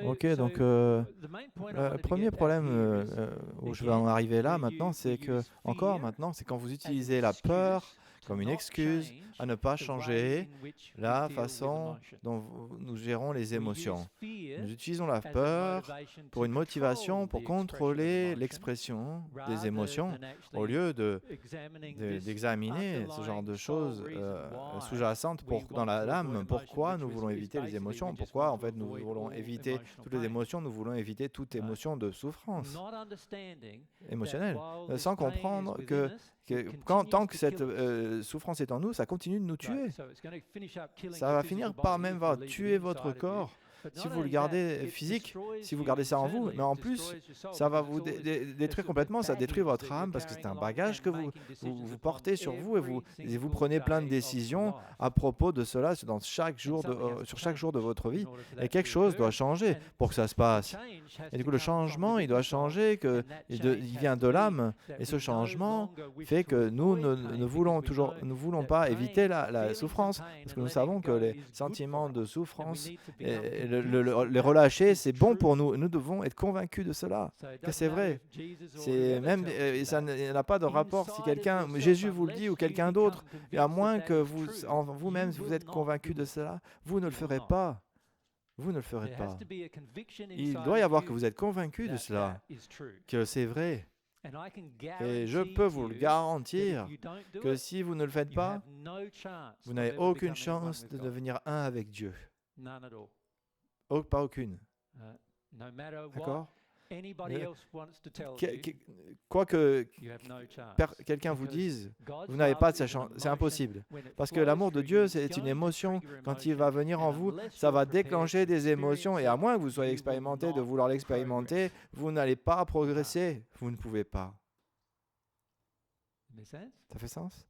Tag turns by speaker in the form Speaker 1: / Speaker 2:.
Speaker 1: Ok, donc le premier problème où je vais en arriver là maintenant, c'est que, encore maintenant, c'est quand vous utilisez la peur comme une excuse à ne pas changer la façon dont nous gérons les émotions. Nous utilisons la peur pour une motivation, pour contrôler l'expression des émotions, au lieu d'examiner ce genre de choses sous-jacentes dans l'âme. Pourquoi nous voulons éviter les émotions? Pourquoi en fait nous voulons éviter toutes les émotions? Nous voulons éviter toute émotion de souffrance émotionnelle, sans comprendre tant que cette souffrance est en nous, ça continue de nous tuer. Ça va finir par même tuer votre corps. Si vous le gardez physique, si vous gardez ça en vous, mais en plus, ça va vous détruire complètement, ça détruit votre âme parce que c'est un bagage que vous portez sur vous et vous prenez plein de décisions à propos de cela sur chaque jour de votre vie. Et quelque chose doit changer pour que ça se passe. Et du coup, le changement, il doit changer, il vient de l'âme. Et ce changement fait que nous ne voulons pas éviter la souffrance parce que nous savons que les sentiments de souffrance et les relâcher, c'est bon pour nous. Nous devons être convaincus de cela, que c'est vrai. C'est même, ça n'a pas de rapport si Jésus vous le dit ou quelqu'un d'autre, et à moins que vous-même, vous êtes convaincu de cela, vous ne le ferez pas. Vous ne le ferez pas. Il doit y avoir que vous êtes convaincu de cela, que c'est vrai. Et je peux vous le garantir que si vous ne le faites pas, vous n'avez aucune chance de devenir un avec Dieu. Pas aucune. D'accord? Quoi que quelqu'un vous dise, vous n'avez pas de sa chance. C'est impossible. Parce que l'amour de Dieu, c'est une émotion. Quand il va venir en vous, ça va déclencher des émotions. Et à moins que vous soyez expérimenté de vouloir l'expérimenter, vous n'allez pas progresser. Vous ne pouvez pas. Ça fait sens?